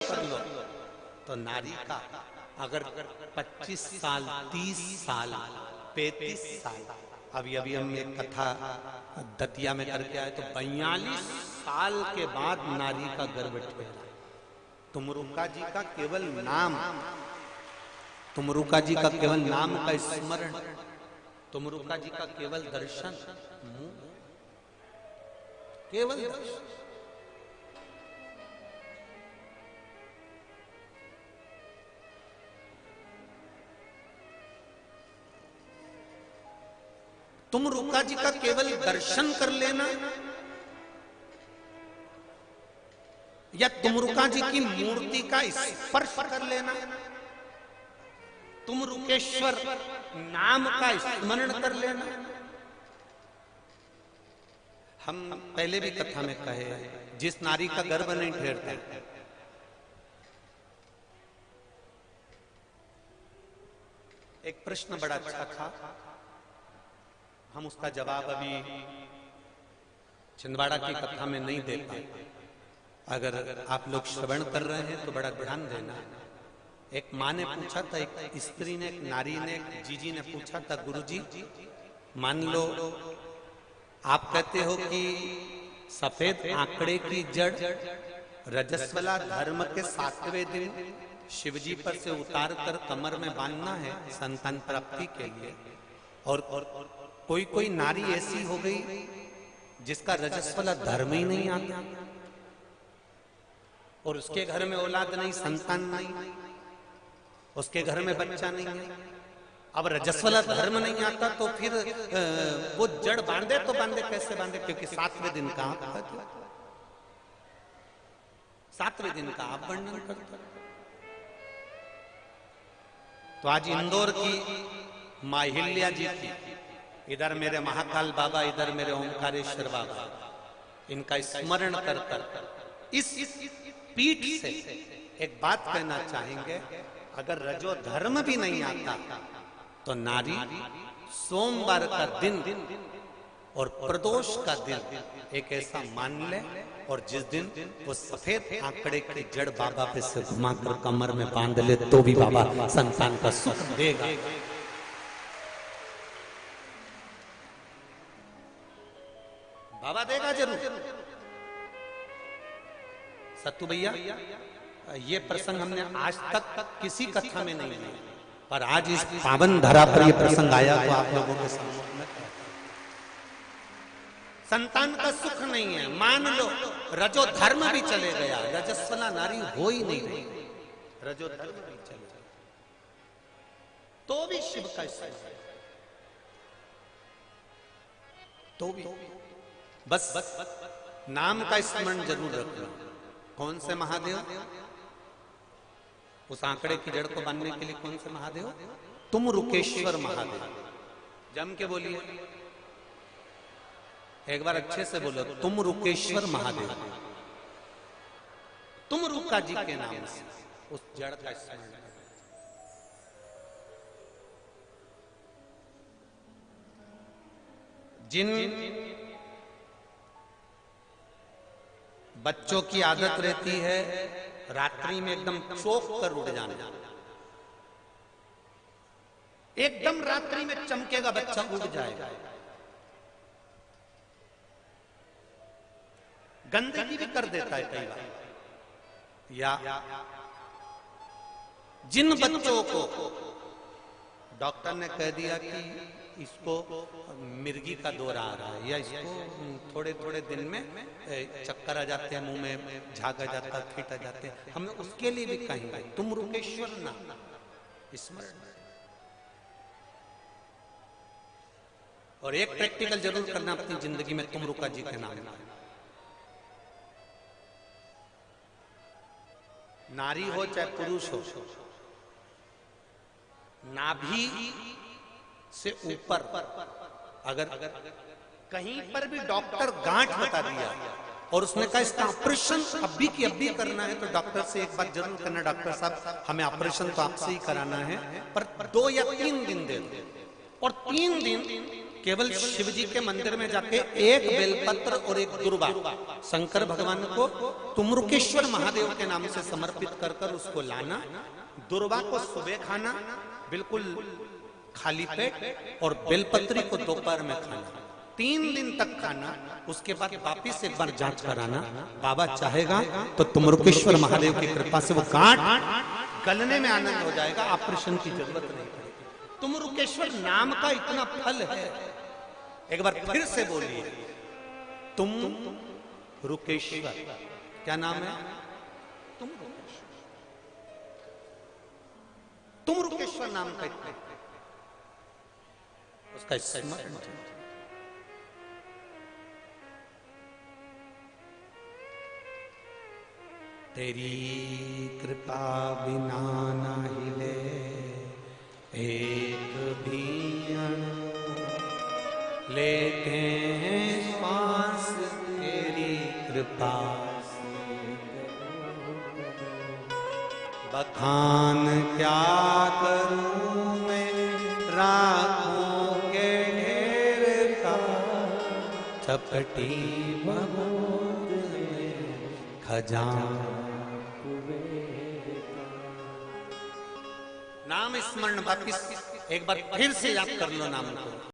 कर लो तो नारी का अगर 25 साल 30 साल 35 साल, अभी अभी हम एक कथा दतिया में करके आए तो 42 साल के बाद नारी का गर्भ ठहरा। तुमरुका जी का केवल नाम, तुमरुका जी का केवल नाम का स्मरण, तुमरुका जी का केवल दर्शन, केवल दर्शन। तुमरुका जी का केवल दर्शन कर लेना या तुमरुका जी की मूर्ति का स्पर्श कर लेना, तुमरुकेश्वर नाम का स्मरण कर लेना। हम पहले भी कथा में कहे, जिस नारी का गर्भ नहीं ठहरता, एक प्रश्न बड़ा अच्छा था, हम उसका जवाब अभी छिंदवाड़ा की कथा में नहीं दे पाए। अगर आप लोग श्रवण कर रहे हैं तो बड़ा ध्यान देना। एक माँ ने पूछा था, एक स्त्री ने, एक नारी ने, एक जीजी ने पूछा था, गुरुजी मान लो आप कहते हो कि सफेद आंकड़े की जड़ रजस्वला धर्म के 7वें दिन शिवजी पर से उतार कर कमर में बांधना है संतान प्राप्ति के लिए, और कोई कोई नारी ऐसी हो गई जिसका रजस्वला धर्म ही नहीं आता और उसके घर में औलाद नहीं, संतान नहीं, उसके घर में बच्चा नहीं है। अब रजस्वला धर्म नहीं आता तो फिर वो जड़ बांधे तो बांधे कैसे बांधे, क्योंकि 7वें दिन का आप 7वें दिन का आप वर्णन करते। तो आज इंदौर की माहिल्या जी की, इधर मेरे महाकाल बाबा, इधर मेरे ओंकारेश्वर बाबा, इनका स्मरण कर कर इस पीठ से एक बात कहना चाहेंगे, अगर रजो धर्म भी नहीं आता तो नारी सोमवार का दिन और प्रदोष का दिन एक ऐसा मान ले, और जिस दिन वो सफेद आंकड़े की जड़ बाबा पे से घुमाकर कमर में बांध ले तो भी बाबा संतान का सुख देगा। बाबा देगा जरूर। सत्तू भैया, ये प्रसंग हमने आज तक किसी कथा में नहीं लिया, पर आज इस पावन धरा पर यह प्रसंग आया तो आप लोगों के सम्मुख में। संतान का सुख नहीं है, मान लो रजो धर्म भी चले गया, रजस्वला नारी हो ही नहीं रही, रजो धर्म भी चले गया तो भी शिव का स्मरण, तो भी बस नाम का स्मरण जरूर रखना। कौन से महादेव? उस आंकड़े की जड़ को बांधने के लिए कौन से महादेव? तुमरुकेश्वर महादेव। जम के बोलिए, एक बार अच्छे से बोलो, तुमरुकेश्वर महादेव। तुमरुका जी के नाम से उस जड़ का स्मरण। जिन बच्चों की आदत रहती है रात्रि में एकदम चौंक कर उड़ जाना, एकदम रात्रि में चमकेगा बच्चा, उड़ जाएगा। गंदगी भी कर देता है कई बार। या जिन बच्चों को डॉक्टर ने कह दिया कि इसको मिर्गी का दौरा आ रहा है, या इसको थोड़े थोड़े दिन में चक्कर आ जाते हैं, मुंह में झाग आ जाता है, फीट आ जाते हैं, हम उसके लिए भी कहेंगे तुमरुकेश्वर ना स्मरण। और एक प्रैक्टिकल जरूर करना अपनी जिंदगी में, तुमरुका जी के नाम। नारी हो चाहे पुरुष हो, नाभि से ऊपर अगर कहीं पर भी डॉक्टर गांठ बता दिया और उसने कहा इसका ऑपरेशन अभी की अभी करना है, तो डॉक्टर से एक बात जरूर करना, डॉक्टर साहब हमें ऑपरेशन तो आपसे ही कराना है, पर 2 या 3 दिन दे दो, और 3 दिन केवल शिव जी के मंदिर में जाके एक बेलपत्र और एक दुर्वा शंकर भगवान को तुमरुकेश्वर महादेव के नाम से समर्पित कर कर उसको लाना। दुर्वा को सुबह खाना बिल्कुल खाली पेट, और बेलपत्री को दोपहर में खाना, 3 दिन तक खाना। उसके बाद वापिस एक बार जांच कराना। बाबा चाहेगा तो तुमरुकेश्वर महादेव की कृपा से वो गांठ गलने में आनंद हो जाएगा, ऑपरेशन की जरूरत नहीं पड़ेगी। तुमरुकेश्वर नाम का इतना फल है। एक बार फिर से बोलिए, तुम रुकेश्वर। क्या नाम है? तुम रुकेश्वर। तुम रुकेश्वर नाम का इतना उसका स्मरण। तेरी कृपा बिना ना हिले एक भी अणु, लेते हैं श्वास तेरी कृपा से। बखान क्या करूं मैं राखों के ढेर का, चपटी बबूद में खजाना। नाम स्मरण वापिस एक बार फिर से याद कर लो नाम को।